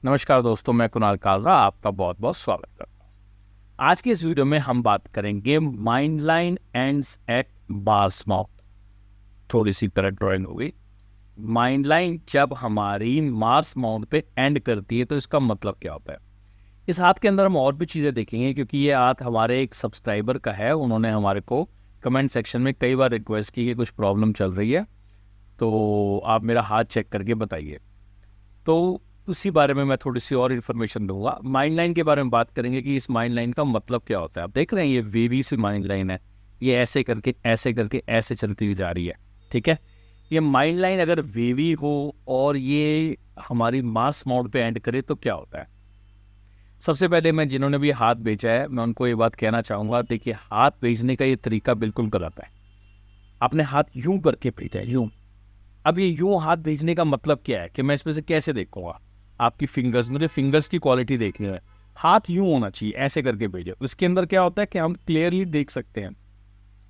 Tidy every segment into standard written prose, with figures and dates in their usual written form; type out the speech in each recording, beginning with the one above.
नमस्कार दोस्तों, मैं कुणाल कालरा आपका बहुत बहुत स्वागत करता हूँ। आज के इस वीडियो में हम बात करेंगे mind line ends at Mars mouth. थोड़ी सी तरह ड्राइंग हो गई। माइंड लाइन जब हमारी मार्स माउथ पे एंड करती है तो इसका मतलब क्या होता है। इस हाथ के अंदर हम और भी चीज़ें देखेंगे क्योंकि ये हाथ हमारे एक सब्सक्राइबर का है। उन्होंने हमारे को कमेंट सेक्शन में कई बार रिक्वेस्ट की कि कुछ प्रॉब्लम चल रही है तो आप मेरा हाथ चेक करके बताइए। तो उसी बारे में मैं थोड़ी सी और इन्फॉर्मेशन दूंगा। माइंड लाइन के बारे में बात करेंगे कि इस माइंड लाइन का मतलब क्या होता है। आप देख रहे हैं ये वेवी सी माइंड लाइन है, ये ऐसे करके ऐसे चलती हुई जा रही है। ठीक है, ये माइंड लाइन अगर वेवी हो और ये हमारी मास माउथ पे एंड करे तो क्या होता है। सबसे पहले मैं जिन्होंने भी हाथ भेजा है मैं उनको ये बात कहना चाहूँगा, देखिए हाथ भेजने का ये तरीका बिल्कुल गलत है। आपने हाथ यूं करके भेजा है, यूं। अब ये यूं हाथ भेजने का मतलब क्या है कि मैं इसमें से कैसे देखूंगा आपकी फिंगर्स, मुझे फिंगर्स की क्वालिटी देखनी है। हाथ यूं होना चाहिए, ऐसे करके भेजो। उसके अंदर क्या होता है कि हम क्लियरली देख सकते हैं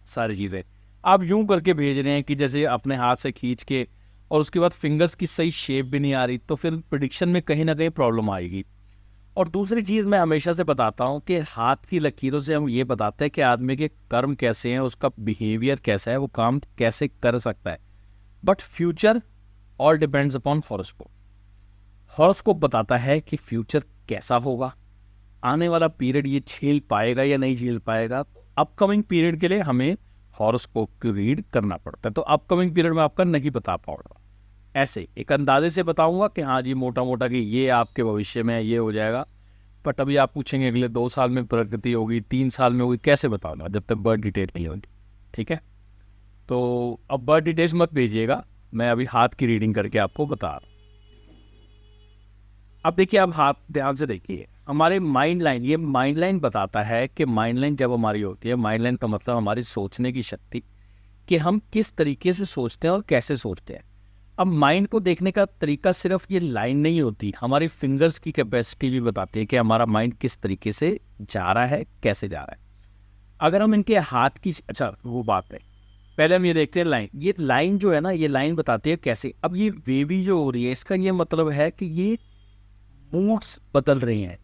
सारी चीज़ें। आप यूं करके भेज रहे हैं कि जैसे अपने हाथ से खींच के, और उसके बाद फिंगर्स की सही शेप भी नहीं आ रही, तो फिर प्रेडिक्शन में कहीं ना कहीं प्रॉब्लम आएगी। और दूसरी चीज़ मैं हमेशा से बताता हूँ कि हाथ की लकीरों से हम ये बताते हैं कि आदमी के कर्म कैसे हैं, उसका बिहेवियर कैसा है, वो काम कैसे कर सकता है। But future all depends upon horoscope. Horoscope बताता है कि फ्यूचर कैसा होगा, आने वाला पीरियड ये झेल पाएगा या नहीं झेल पाएगा। अपकमिंग पीरियड के लिए हमें हॉरोस्कोप को रीड करना पड़ता है। तो अपकमिंग पीरियड में आपका नहीं बता पाऊंगा, ऐसे एक अंदाजे से बताऊंगा कि हाँ जी मोटा मोटा कि ये आपके भविष्य में ये हो जाएगा। बट अभी आप पूछेंगे अगले 2 साल में प्रगति होगी, 3 साल में होगी, कैसे बताऊंगा जब तक बर्थ डिटेल नहीं होगी। ठीक है, तो अब बर्थ डिटेल्स मत भेजिएगा, मैं अभी हाथ की रीडिंग करके आपको बता रहा हूँ। अब देखिए, आप हाथ ध्यान से देखिए। हमारे माइंड लाइन, ये माइंड लाइन बताता है कि माइंड लाइन जब हमारी होती है, माइंड लाइन का मतलब हमारी सोचने की शक्ति, कि हम किस तरीके से सोचते हैं और कैसे सोचते हैं। अब माइंड को देखने का तरीका सिर्फ ये लाइन नहीं होती, हमारी फिंगर्स की कैपेसिटी भी बताती है कि हमारा माइंड किस तरीके से जा रहा है, कैसे जा रहा है। अगर हम इनके हाथ की, अच्छा वो बात है, पहले हम ये देखते हैं लाइन। ये लाइन जो है ना, ये लाइन बताती है कैसे। अब ये वेवी जो हो रही है, इसका ये मतलब है कि ये मूड्स बदल रहे हैं,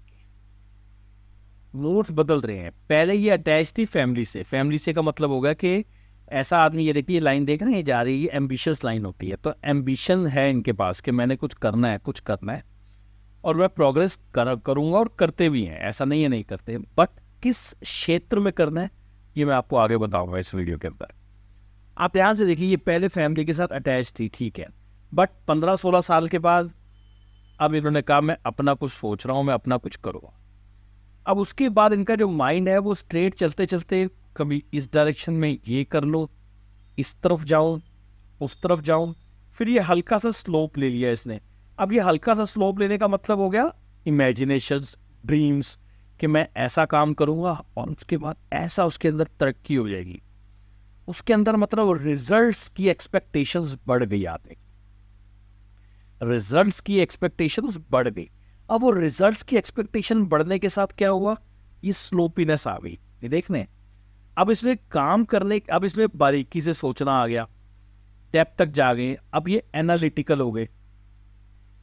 मूड्स बदल रहे हैं। पहले ये अटैच थी फैमिली से। फैमिली से का मतलब होगा कि ऐसा आदमी, ये देखिए लाइन देख रहे हैं, ये जा रही है, ये एम्बिशियस लाइन होती है। तो एम्बिशन है इनके पास कि मैंने कुछ करना है, कुछ करना है, और मैं प्रोग्रेस करूंगा, और करते भी हैं, ऐसा नहीं है नहीं करते। बट किस क्षेत्र में करना है ये मैं आपको आगे बताऊंगा इस वीडियो के अंदर। आप ध्यान से देखिए, ये पहले फैमिली के साथ अटैच थी, ठीक है, बट 15-16 साल के बाद अब इन्होंने कहा मैं अपना कुछ सोच रहा हूँ, मैं अपना कुछ करूँगा। अब उसके बाद इनका जो माइंड है वो स्ट्रेट चलते चलते कभी इस डायरेक्शन में ये कर लो, इस तरफ जाऊँ, उस तरफ जाऊँ, फिर ये हल्का सा स्लोप ले लिया इसने। अब ये हल्का सा स्लोप लेने का मतलब हो गया इमेजिनेशंस, ड्रीम्स, कि मैं ऐसा काम करूँगा और उसके बाद ऐसा उसके अंदर तरक्की हो जाएगी। उसके अंदर मतलब रिजल्ट्स की एक्सपेक्टेशंस बढ़ गई, आते रिजल्ट्स की एक्सपेक्टेशंस बढ़ गई। अब वो रिजल्ट्स की एक्सपेक्टेशन बढ़ने के साथ क्या हुआ, ये स्लोपीनेस आ गई। ये देखने, अब इसमें काम करने, अब इसमें बारीकी से सोचना आ गया, डेप्थ तक जा गए। अब ये एनालिटिकल हो गए,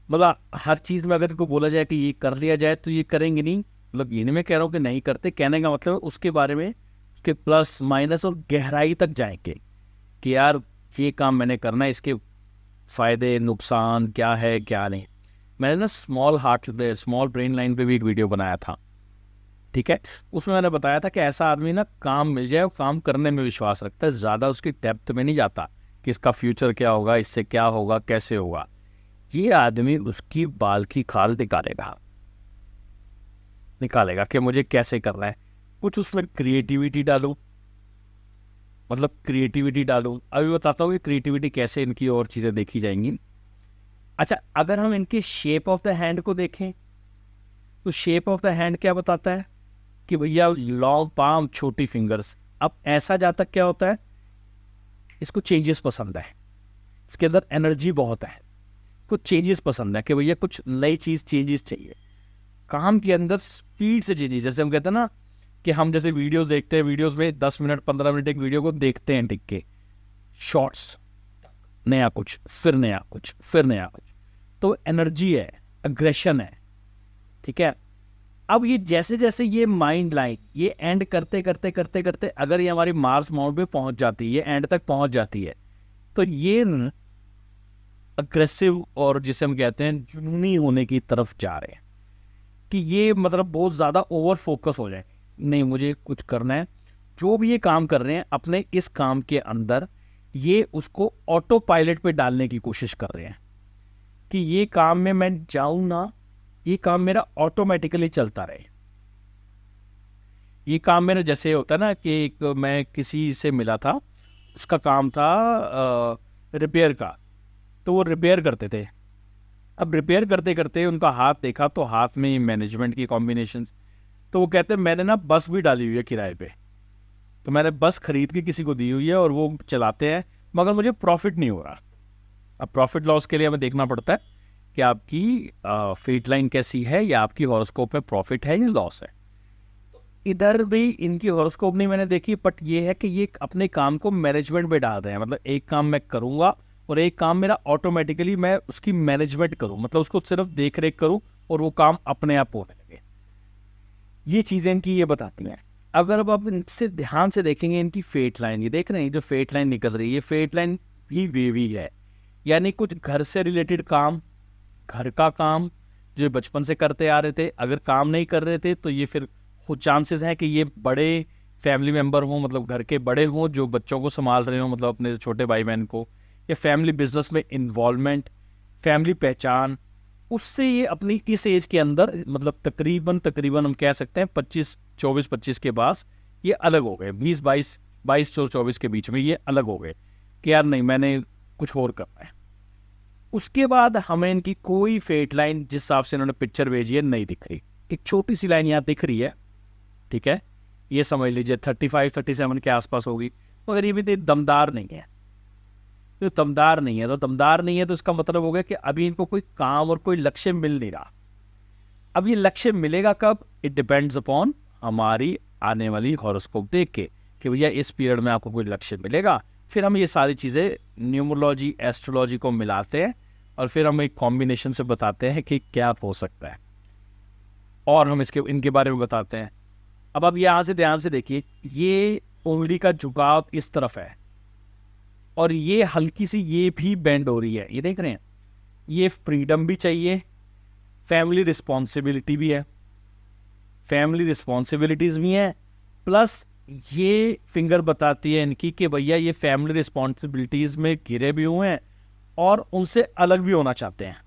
मतलब हर चीज में अगर इनको बोला जाए कि ये कर लिया जाए तो ये करेंगे नहीं। मतलब ये नहीं मैं कह रहा हूँ कि नहीं करते, कहने का मतलब उसके बारे में, उसके प्लस माइनस और गहराई तक जाएंगे कि यार ये काम मैंने करना है, इसके फायदे नुकसान क्या है क्या नहीं। मैंने ना स्मॉल ब्रेन लाइन पे भी एक वीडियो बनाया था, ठीक है। उसमें मैंने बताया था कि ऐसा आदमी ना काम मिल जाए, काम करने में विश्वास रखता है, ज़्यादा उसकी डेप्थ में नहीं जाता कि इसका फ्यूचर क्या होगा, इससे क्या होगा, कैसे होगा। ये आदमी उसकी बाल की खाल निकालेगा कि मुझे कैसे करना है। कुछ उसमें क्रिएटिविटी डालूं, मतलब क्रिएटिविटी डालूं। अभी बताता हूँ कि क्रिएटिविटी कैसे इनकी और चीज़ें देखी जाएंगी। अच्छा, अगर हम इनके शेप ऑफ द हैंड को देखें तो शेप ऑफ द हैंड क्या बताता है कि भैया लॉन्ग पाम, छोटी फिंगर्स। अब ऐसा जाता क्या होता है, इसको चेंजेस पसंद है, इसके अंदर एनर्जी बहुत है, कुछ चेंजेस पसंद है कि भैया कुछ नई चीज़, चेंजेस चाहिए काम के अंदर, स्पीड से चेंजेस। जैसे हम कहते हैं ना कि हम जैसे वीडियोस देखते हैं, वीडियोस में 10 मिनट 15 मिनट एक वीडियो को देखते हैं टिक के, शॉर्ट्स, नया कुछ, फिर नया कुछ, फिर नया कुछ। तो एनर्जी है, अग्रेशन है, ठीक है। अब ये जैसे जैसे ये माइंड लाइन ये एंड करते करते करते करते अगर ये हमारी मार्स माउंट पे पहुंच जाती है, ये एंड तक पहुंच जाती है, तो ये अग्रेसिव और जिसे हम कहते हैं जुनूनी होने की तरफ जा रहे हैं कि ये मतलब बहुत ज़्यादा ओवर फोकस हो जाए, नहीं मुझे कुछ करना है। जो भी ये काम कर रहे हैं अपने इस काम के अंदर ये उसको ऑटो पायलट पे डालने की कोशिश कर रहे हैं कि ये काम में मैं जाऊं ना, ये काम मेरा ऑटोमेटिकली चलता रहे। ये काम मेरा जैसे होता है ना कि एक मैं किसी से मिला था, उसका काम था रिपेयर का, तो वो रिपेयर करते थे। अब रिपेयर करते करते उनका हाथ देखा तो हाथ में मैनेजमेंट की कॉम्बिनेशन, तो वो कहते हैं मैंने ना बस भी डाली हुई है किराए पे, तो मैंने बस खरीद के किसी को दी हुई है और वो चलाते हैं, मगर मुझे प्रॉफिट नहीं हो रहा। अब प्रॉफिट लॉस के लिए हमें देखना पड़ता है कि आपकी फेट लाइन कैसी है या आपकी हॉरोस्कोप में प्रॉफिट है या लॉस है। इधर भी इनकी हॉरोस्कोप नहीं मैंने देखी, बट ये है कि ये अपने काम को मैनेजमेंट में डाल रहे हैं, मतलब एक काम मैं करूँगा और एक काम मेरा ऑटोमेटिकली मैं उसकी मैनेजमेंट करूँ, मतलब उसको सिर्फ देख रेख करूँ और वो काम अपने आप होने लगे। ये चीज़ें इनकी ये बताती हैं। अगर अब आप इनसे ध्यान से देखेंगे इनकी फेट लाइन, ये देख रहे हैं जो फेट लाइन निकल रही है, ये फेट लाइन भी वेवी है, यानी कुछ घर से रिलेटेड काम, घर का काम जो बचपन से करते आ रहे थे, अगर काम नहीं कर रहे थे तो ये फिर चांसेस हैं कि ये बड़े फैमिली मेंबर हों, मतलब घर के बड़े हों जो बच्चों को संभाल रहे हों, मतलब अपने छोटे भाई बहन को, या फैमिली बिजनेस में इन्वॉल्वमेंट, फैमिली पहचान, उससे ये अपनी इस एज के अंदर मतलब तकरीबन हम कह सकते हैं 24-25 के पास ये अलग हो गए, 22 के बीच में ये अलग हो गए कि यार नहीं मैंने कुछ और करना है। उसके बाद हमें इनकी कोई फेट लाइन जिस हिसाब से इन्होंने पिक्चर भेजी है नहीं दिख रही। एक छोटी सी लाइन यहाँ दिख रही है, ठीक है, ये समझ लीजिए 35-37 के आसपास होगी, मगर ये भी दमदार नहीं है। तो दमदार नहीं है तो इसका मतलब हो गया कि अभी इनको कोई काम और कोई लक्ष्य मिल नहीं रहा। अब ये लक्ष्य मिलेगा कब, इट डिपेंड्स अपॉन हमारी आने वाली हॉरोस्कोप देख के कि भैया इस पीरियड में आपको कोई लक्ष्य मिलेगा। फिर हम ये सारी चीज़ें न्यूमरोलॉजी एस्ट्रोलॉजी को मिलाते हैं और फिर हम एक कॉम्बिनेशन से बताते हैं कि क्या हो सकता है और हम इनके बारे में बताते हैं। अब आप यहाँ से ध्यान से देखिए, ये उंगली का झुकाव इस तरफ है और ये हल्की सी ये भी बेंड हो रही है, ये देख रहे हैं। ये फ्रीडम भी चाहिए, फैमिली रिस्पॉन्सिबिलिटी भी है, फैमिली रिस्पॉन्सिबिलिटीज भी हैं, प्लस ये फिंगर बताती है इनकी कि भैया ये फैमिली रिस्पॉन्सिबिलिटीज में घिरे भी हुए हैं और उनसे अलग भी होना चाहते हैं।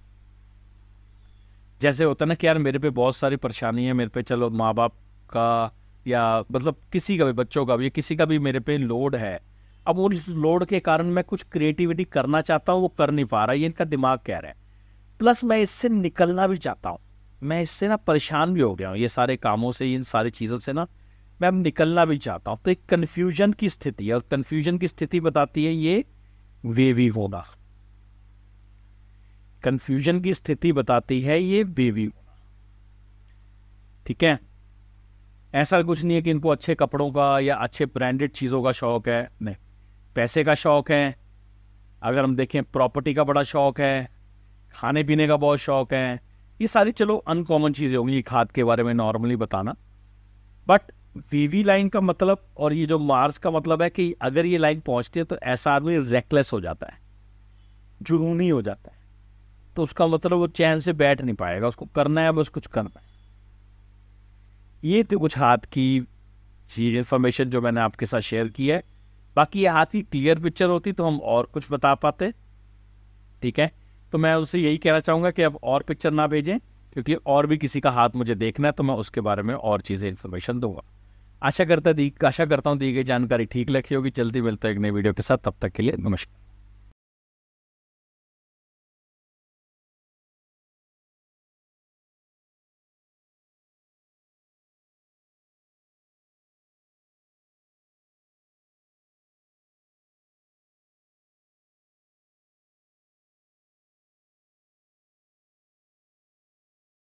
जैसे होता है ना कि यार मेरे पे बहुत सारी परेशानी है, मेरे पे चलो माँ बाप का या मतलब किसी का भी, बच्चों का भी, किसी का भी मेरे पे लोड है। अब उस लोड के कारण मैं कुछ क्रिएटिविटी करना चाहता हूँ, वो कर नहीं पा रहा, ये इनका दिमाग कह रहा है। प्लस मैं इससे निकलना भी चाहता हूँ, मैं इससे ना परेशान भी हो गया हूँ, ये सारे कामों से, इन सारी चीज़ों से ना मैं अब निकलना भी चाहता हूँ। तो एक कन्फ्यूजन की स्थिति है और कन्फ्यूजन की स्थिति बताती है ये वेवी होना, कन्फ्यूजन की स्थिति बताती है ये वेवी होना, ठीक है। ऐसा कुछ नहीं है कि इनको अच्छे कपड़ों का या अच्छे ब्रांडेड चीज़ों का शौक है, नहीं, पैसे का शौक है, अगर हम देखें प्रॉपर्टी का बड़ा शौक है, खाने पीने का बहुत शौक है। ये सारी चलो अनकॉमन चीज़ें होंगी खाद के बारे में नॉर्मली बताना, बट वीवी लाइन का मतलब और ये जो मार्स का मतलब है कि अगर ये लाइन पहुंचती है तो ऐसा आदमी रेकलेस हो जाता है, जुनूनी हो जाता है, तो उसका मतलब वो चैन से बैठ नहीं पाएगा, उसको करना है बस कुछ करना है। ये तो कुछ हाथ की चीज इन्फॉर्मेशन जो मैंने आपके साथ शेयर की है। बाकी ये हाथ की क्लियर पिक्चर होती तो हम और कुछ बता पाते, ठीक है। तो मैं उनसे यही कहना चाहूँगा कि अब और पिक्चर ना भेजें, क्योंकि और भी किसी का हाथ मुझे देखना है तो मैं उसके बारे में और चीज़ें इन्फॉर्मेशन दूंगा। आशा करता हूँ दी गई जानकारी ठीक लगी होगी। जल्दी मिलता है एक नई वीडियो के साथ, तब तक के लिए नमस्कार।